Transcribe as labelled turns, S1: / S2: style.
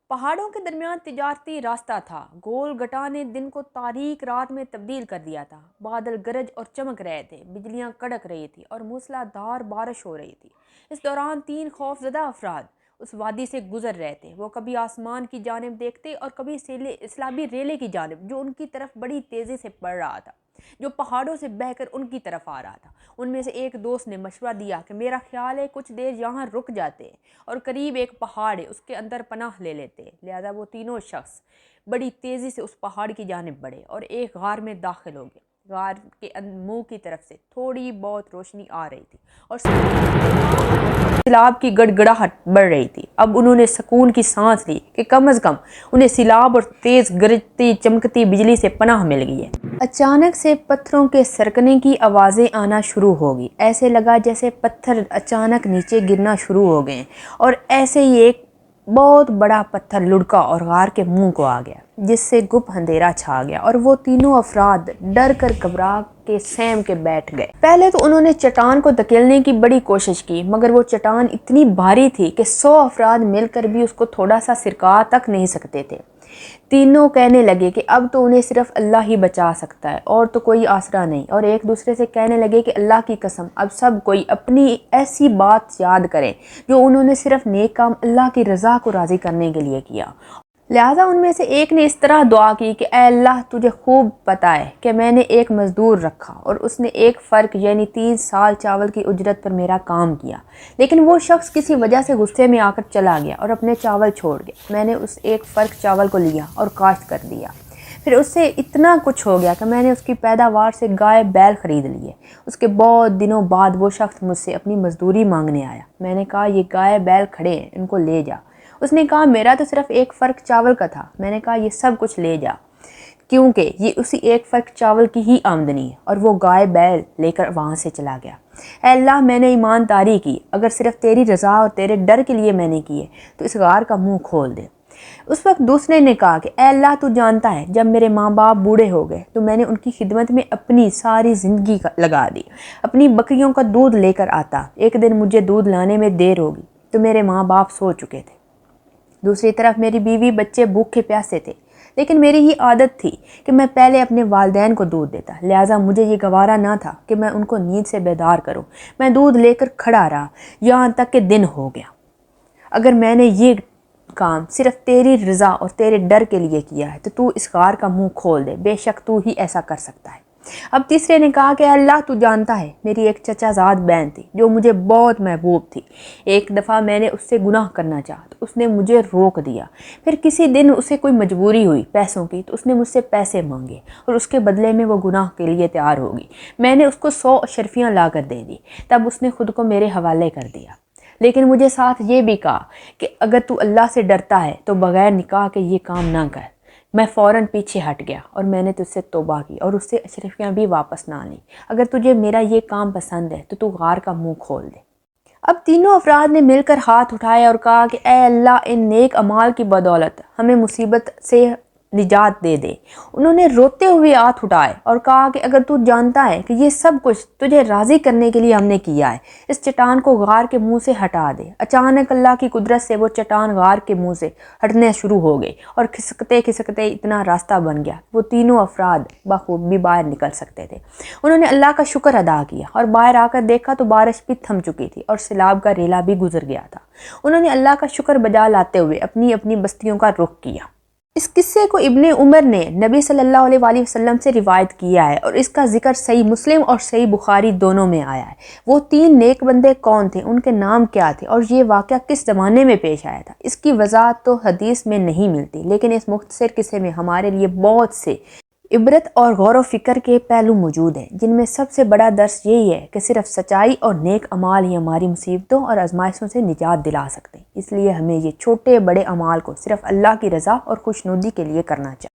S1: پہاڑوں کے درمیان تجارتی راستہ تھا۔ گول گٹا نے دن کو تاریک رات میں تبدیل کر دیا تھا۔ بادل گرج اور چمک رہے تھے، بجلیاں کڑک رہی تھی اور موسلا دھار بارش ہو رہی تھی۔ اس دوران 3 خوفزدہ افراد اس وادی سے گزر رہے تھے۔ وہ کبھی آسمان کی جانب دیکھتے اور کبھی سیلابی ریلے کی جانب، جو ان کی طرف بڑی تیزی سے بڑھ رہا تھا، جو پہاڑوں سے بہہ کر ان کی طرف آ رہا تھا۔ ان میں سے ایک دوست نے مشورہ دیا کہ میرا خیال ہے کچھ دیر یہاں رک جاتے ہیں اور قریب ایک پہاڑ ہے، اس کے اندر پناہ لے لیتے ہیں۔ لہذا وہ تینوں شخص بڑی تیزی سے اس پہاڑ کی جانب بڑھے اور ایک غار میں داخل ہو گئے۔ غار کے منہ کی طرف سے تھوڑی بہت روشنی آ رہی تھی اور سیلاب کی گڑگڑاہٹ بڑھ رہی تھی۔ اب انہوں نے سکون کی سانس لی کہ کم از کم انہیں سیلاب اور تیز گرجتی چمکتی بجلی سے پناہ مل گئی ہے۔ اچانک سے پتھروں کے سرکنے کی آوازیں آنا شروع ہو گئی۔ ایسے لگا جیسے پتھر اچانک نیچے گرنا شروع ہو گئے اور ایسے ہی ایک بہت بڑا پتھر لڑکا اور غار کے منہ کو آ گیا، جس سے گپ اندھیرا چھا گیا اور وہ تینوں افراد ڈر کر گھبرا کے سہم کے بیٹھ گئے۔ پہلے تو انہوں نے چٹان کو دھکیلنے کی بڑی کوشش کی، مگر وہ چٹان اتنی بھاری تھی کہ 100 افراد مل کر بھی اس کو تھوڑا سا سرکا تک نہیں سکتے تھے۔ تینوں کہنے لگے کہ اب تو انہیں صرف اللہ ہی بچا سکتا ہے اور تو کوئی آسرا نہیں، اور ایک دوسرے سے کہنے لگے کہ اللہ کی قسم اب سب کوئی اپنی ایسی بات یاد کریں جو انہوں نے صرف نیک کام اللہ کی رضا کو راضی کرنے کے لیے کیا۔ لہٰذا ان میں سے ایک نے اس طرح دعا کی کہ اے اللہ، تجھے خوب پتہ ہے کہ میں نے ایک مزدور رکھا اور اس نے 1 فرق یعنی 3 سال چاول کی اجرت پر میرا کام کیا، لیکن وہ شخص کسی وجہ سے غصے میں آ کر چلا گیا اور اپنے چاول چھوڑ گیا۔ میں نے اس 1 فرق چاول کو لیا اور کاشت کر دیا۔ پھر اس سے اتنا کچھ ہو گیا کہ میں نے اس کی پیداوار سے گائے بیل خرید لیے۔ اس کے بہت دنوں بعد وہ شخص مجھ سے اپنی مزدوری مانگنے آیا۔ میں نے کہا یہ گائے بیل کھڑے ہیں، ان کو لے جا۔ اس نے کہا میرا تو صرف 1 فرق چاول کا تھا۔ میں نے کہا یہ سب کچھ لے جا، کیونکہ یہ اسی 1 فرق چاول کی ہی آمدنی ہے، اور وہ گائے بیل لے کر وہاں سے چلا گیا۔ اے اللہ، میں نے ایمانداری کی، اگر صرف تیری رضا اور تیرے ڈر کے لیے میں نے کیے تو اس غار کا منہ کھول دے۔ اس وقت دوسرے نے کہا کہ اے اللہ، تو جانتا ہے جب میرے ماں باپ بوڑھے ہو گئے تو میں نے ان کی خدمت میں اپنی ساری زندگی لگا دی، اپنی بکریوں کا دودھ لے کر آتا۔ ایک دن مجھے دودھ لانے میں دیر ہوگی تو میرے ماں باپ سو چکے تھے۔ دوسری طرف میری بیوی بچے بھوکے پیاسے تھے، لیکن میری ہی عادت تھی کہ میں پہلے اپنے والدین کو دودھ دیتا، لہٰذا مجھے یہ گوارا نہ تھا کہ میں ان کو نیند سے بیدار کروں۔ میں دودھ لے کر کھڑا رہا یہاں تک کہ دن ہو گیا۔ اگر میں نے یہ کام صرف تیری رضا اور تیرے ڈر کے لیے کیا ہے تو اس غار کا منہ کھول دے، بے شک تو ہی ایسا کر سکتا ہے۔ اب تیسرے نے کہا کہ اللہ، تو جانتا ہے میری ایک چچا زاد بہن تھی جو مجھے بہت محبوب تھی۔ ایک دفعہ میں نے اس سے گناہ کرنا چاہا تو اس نے مجھے روک دیا۔ پھر کسی دن اسے کوئی مجبوری ہوئی پیسوں کی تو اس نے مجھ سے پیسے مانگے اور اس کے بدلے میں وہ گناہ کے لیے تیار ہوگی۔ میں نے اس کو 100 اشرفیاں لا کر دے دی، تب اس نے خود کو میرے حوالے کر دیا، لیکن مجھے ساتھ یہ بھی کہا کہ اگر تو اللہ سے ڈرتا ہے تو بغیر نکاح کے یہ کام نہ کر۔ میں فوراً پیچھے ہٹ گیا اور میں نے تجھ سے توبہ کی اور اس سے اشرفیاں بھی واپس نہ لیں۔ اگر تجھے میرا یہ کام پسند ہے تو غار کا منہ کھول دے۔ اب تینوں افراد نے مل کر ہاتھ اٹھائے اور کہا کہ اے اللہ، ان نیک اعمال کی بدولت ہمیں مصیبت سے نجات دے دے۔ انہوں نے روتے ہوئے ہاتھ اٹھائے اور کہا کہ اگر تو جانتا ہے کہ یہ سب کچھ تجھے راضی کرنے کے لیے ہم نے کیا ہے، اس چٹان کو غار کے منہ سے ہٹا دے۔ اچانک اللہ کی قدرت سے وہ چٹان غار کے منہ سے ہٹنے شروع ہو گئی اور کھسکتے کھسکتے اتنا راستہ بن گیا، وہ تینوں افراد بخوبی باہر نکل سکتے تھے۔ انہوں نے اللہ کا شکر ادا کیا اور باہر آ کر دیکھا تو بارش بھی تھم چکی تھی اور سیلاب کا ریلا بھی گزر گیا تھا۔ انہوں نے اللہ کا شکر بجا لاتے ہوئے اپنی اپنی بستیوں کا رخ کیا۔ اس قصے کو ابن عمر نے نبی صلی اللہ علیہ وآلہ وسلم سے روایت کیا ہے اور اس کا ذکر صحیح مسلم اور صحیح بخاری دونوں میں آیا ہے۔ وہ 3 نیک بندے کون تھے، ان کے نام کیا تھے اور یہ واقعہ کس زمانے میں پیش آیا تھا، اس کی وضاحت تو حدیث میں نہیں ملتی، لیکن اس مختصر قصے میں ہمارے لیے بہت سے عبرت اور غور و فکر کے پہلو موجود ہیں، جن میں سب سے بڑا درس یہی ہے کہ صرف سچائی اور نیک اعمال ہی ہماری مصیبتوں اور آزمائشوں سے نجات دلا سکتے ہیں۔ اس لیے ہمیں یہ چھوٹے بڑے اعمال کو صرف اللہ کی رضا اور خوشنودی کے لیے کرنا چاہیے۔